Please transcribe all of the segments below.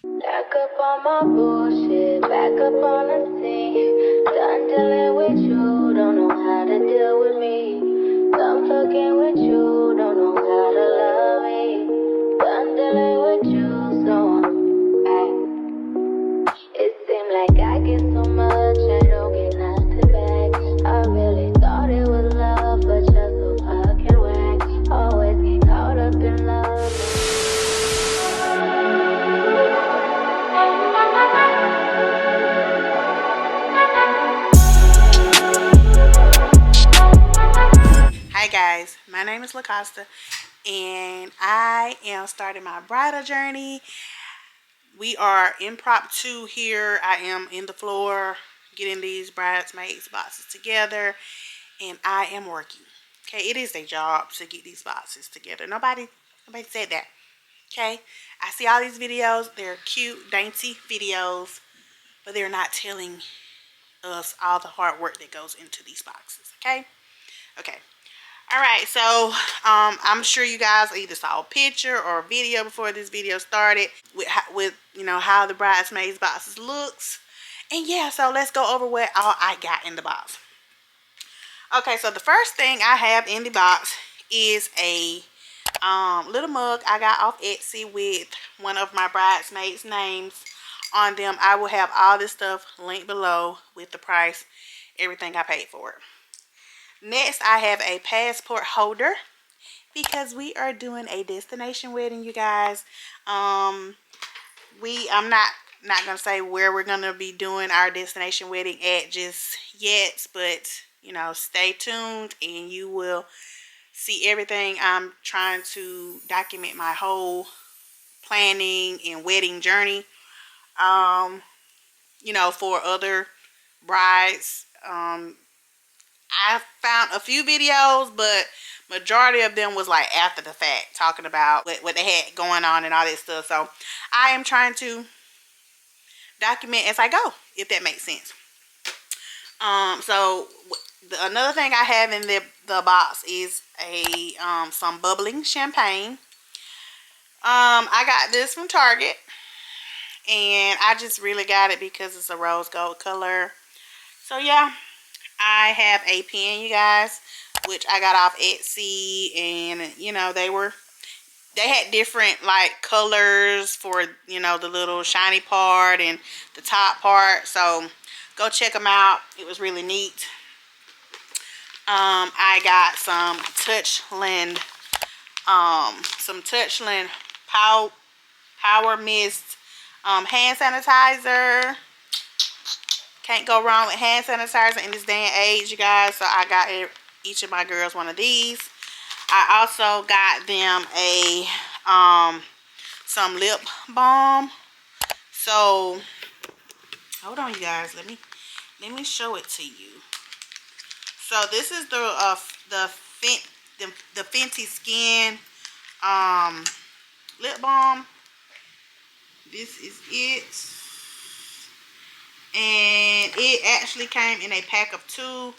Back up on my bullshit, back up on the scene. Done dealing with you, don't know how to deal with me. Done fucking with you, don't know how to love me. Done dealing with you, so it seemed like I get so much, I don't get nothing back. I really thought it was love, but you're so fucking whack. Always get caught up in love. Hi guys, my name is Lacosta and I am starting my bridal journey. We are impromptu here. I am in the floor getting these bridesmaids boxes together and I am working. Okay, it is a job to get these boxes together. Nobody said that. Okay, I see all these videos. They're cute, dainty videos, but they're not telling us all the hard work that goes into these boxes. Okay. All right, so I'm sure you guys either saw a picture or a video before this video started with you know how the bridesmaids boxes looks, and yeah, so let's go over what all I got in the box. Okay, so the first thing I have in the box is a little mug I got off Etsy with one of my bridesmaids' names on them. I will have all this stuff linked below with the price, everything I paid for it. Next, I have a passport holder because we are doing a destination wedding, you guys. I'm not gonna say where we're gonna be doing our destination wedding at just yet, but you know, stay tuned and you will see everything. I'm trying to document my whole planning and wedding journey. You know, for other brides. I found a few videos, but majority of them was like after the fact, talking about what they had going on and all that stuff. So I am trying to document as I go, if that makes sense. So another thing I have in the box is a some bubbling champagne. I got this from Target, and I just really got it because it's a rose gold color. So yeah. I have a pen, you guys, which I got off Etsy, and you know, they had different like colors for, you know, the little shiny part and the top part. So go check them out. It was really neat. I got some Touchland Power Mist hand sanitizer. Can't go wrong with hand sanitizer in this day and age, you guys. So I got each of my girls one of these. I also got them a some lip balm. So hold on, you guys. Let me show it to you. So this is the Fenty Skin lip balm. This is it. And it actually came in a pack of 2.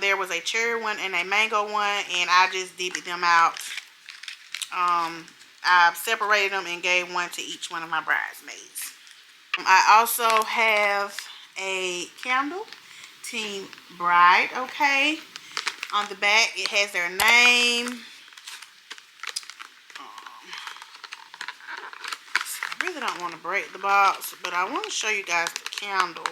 There was a cherry one and a mango one, and I just divvied them out. I separated them and gave one to each one of my bridesmaids. I also have a candle, Team Bride, okay. On the back, it has their name. I really don't want to break the box, but I want to show you guys the candle.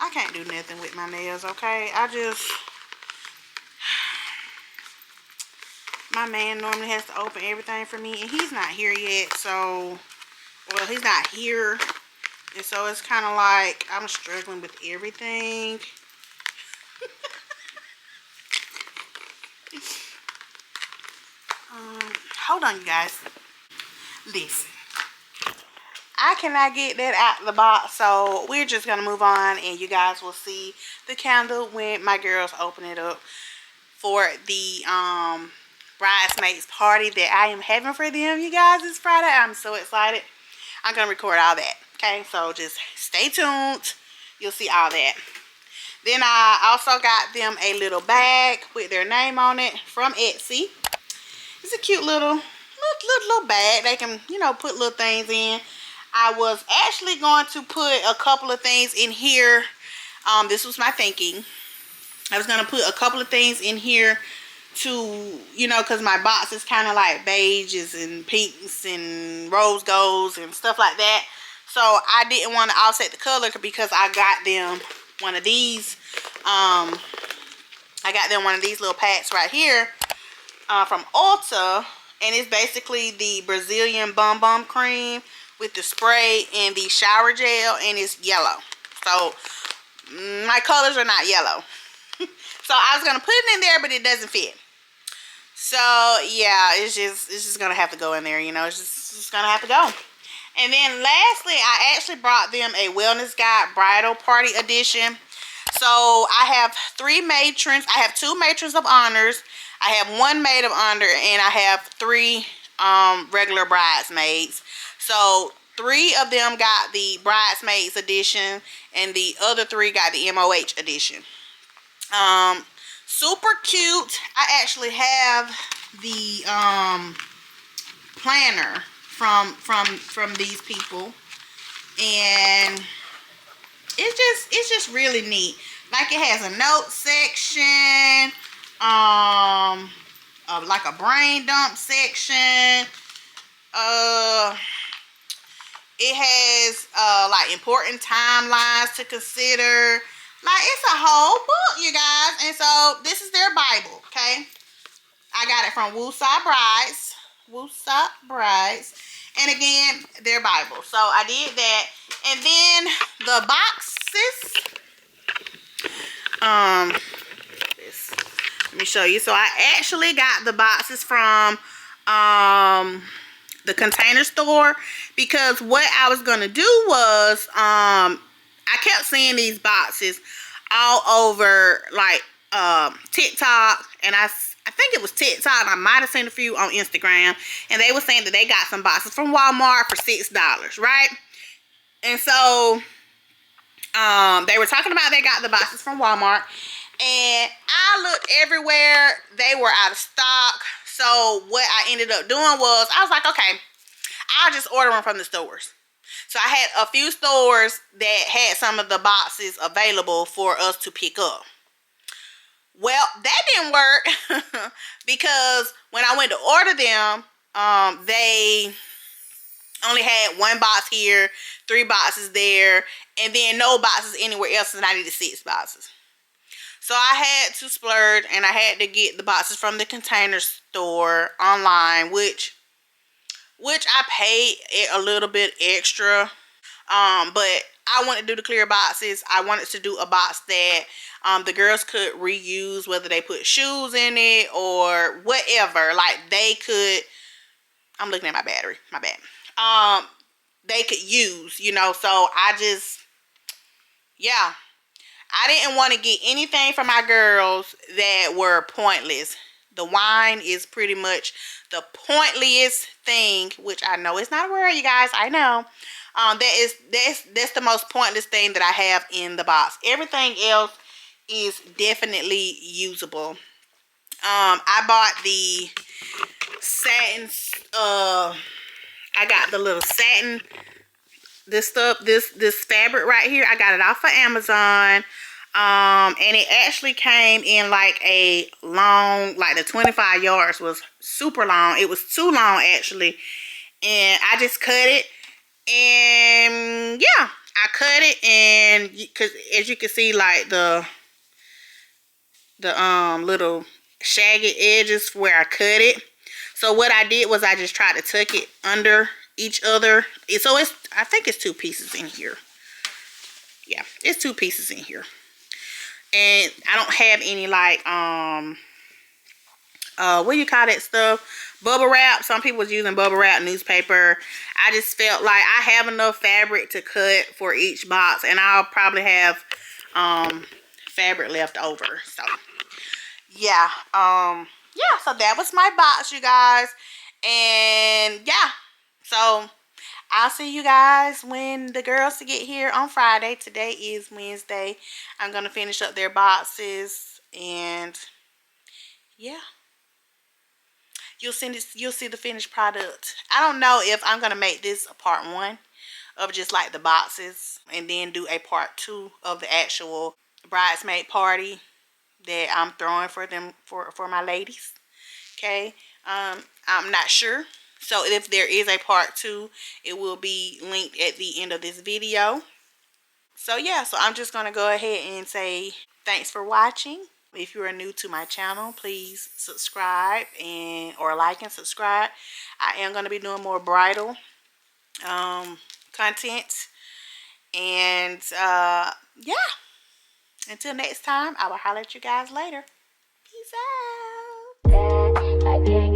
I can't do nothing with my nails, okay? My man normally has to open everything for me, and he's not here yet, so, well, he's not here, and so it's kind of like I'm struggling with everything. Hold on, you guys. Listen. I cannot get that out of the box, so we're just going to move on, and you guys will see the candle when my girls open it up for the bridesmaids party that I am having for them, you guys. It's Friday. I'm so excited. I'm going to record all that, okay? So just stay tuned. You'll see all that. Then I also got them a little bag with their name on it from Etsy. It's a cute little little bag they can, you know, put little things in. I was actually going to put a couple of things in here. This was my thinking. I was going to put a couple of things in here to, you know, because my box is kind of like beiges and pinks and rose golds and stuff like that. So I didn't want to offset the color because I got them one of these. I got them one of these little packs right here from Ulta. And it's basically the Brazilian Bum Bum Cream with the spray and the shower gel. And it's yellow. So my colors are not yellow. So I was going to put it in there, but it doesn't fit. So yeah, it's just going to have to go in there. You know, it's just going to have to go. And then lastly, I actually brought them a Wellness Guide Bridal Party Edition. So I have 3 matrons. I have 2 matrons of honors. I have 1 maid of honor, and I have 3 regular bridesmaids. So 3 of them got the Bridesmaids edition, and the other 3 got the MOH edition. Super cute. I actually have the planner from these people, and it's just really neat. Like, it has a note section, like a brain dump section. It has like important timelines to consider. Like, it's a whole book, you guys. And so this is their Bible, okay? I got it from Woosah Brides. Woosah Brides. And again, their Bible. So I did that. And then the boxes. Let me show you. So I actually got the boxes from the Container Store, because what I was gonna do was I kept seeing these boxes all over, like, TikTok, and I think it was TikTok, and I might have seen a few on Instagram, and they were saying that they got some boxes from Walmart for $6, right? And so they were talking about they got the boxes from Walmart, and I looked everywhere. They were out of stock. So what I ended up doing was, I was like, okay, I'll just order them from the stores. So I had a few stores that had some of the boxes available for us to pick up. Well, that didn't work because when I went to order them, they only had 1 box here, 3 boxes there, and then no boxes anywhere else, and I needed 6 boxes. So I had to splurge, and I had to get the boxes from the Container Store online, which I paid a little bit extra. But I wanted to do the clear boxes. I wanted to do a box that the girls could reuse, whether they put shoes in it or whatever. Like, they could, I'm looking at my battery, my bad. They could use, you know. So I just, yeah, I didn't want to get anything for my girls that were pointless. The wine is pretty much the pointless thing, which I know it's not a word, you guys. I know. That's the most pointless thing that I have in the box. Everything else is definitely usable. I bought the satin. I got the little satin. This stuff, this fabric right here, I got it off of Amazon. And it actually came in like a long, like the 25 yards was super long. It was too long actually, and I just cut it. And yeah, I cut it, and because as you can see, like the little shaggy edges where I cut it. So what I did was I just tried to tuck it under each other. So I think it's 2 pieces in here. Yeah, it's 2 pieces in here. And I don't have any, like, what do you call that stuff? Bubble wrap. Some people was using bubble wrap, newspaper. I just felt like I have enough fabric to cut for each box, and I'll probably have fabric left over. So yeah, yeah, so that was my box, you guys. And yeah, so I'll see you guys when the girls get here on Friday. Today is Wednesday. I'm gonna finish up their boxes, and yeah. you'll see the finished product. I don't know if I'm gonna make this a part 1 of just like the boxes, and then do a part 2 of the actual bridesmaid party that I'm throwing for them, for my ladies. Okay, I'm not sure. So if there is a part 2, it will be linked at the end of this video. So yeah, so I'm just gonna go ahead and say thanks for watching. If you are new to my channel, please subscribe or like and subscribe. I am gonna be doing more bridal content, and yeah. Until next time, I will holler at you guys later. Peace out. I can't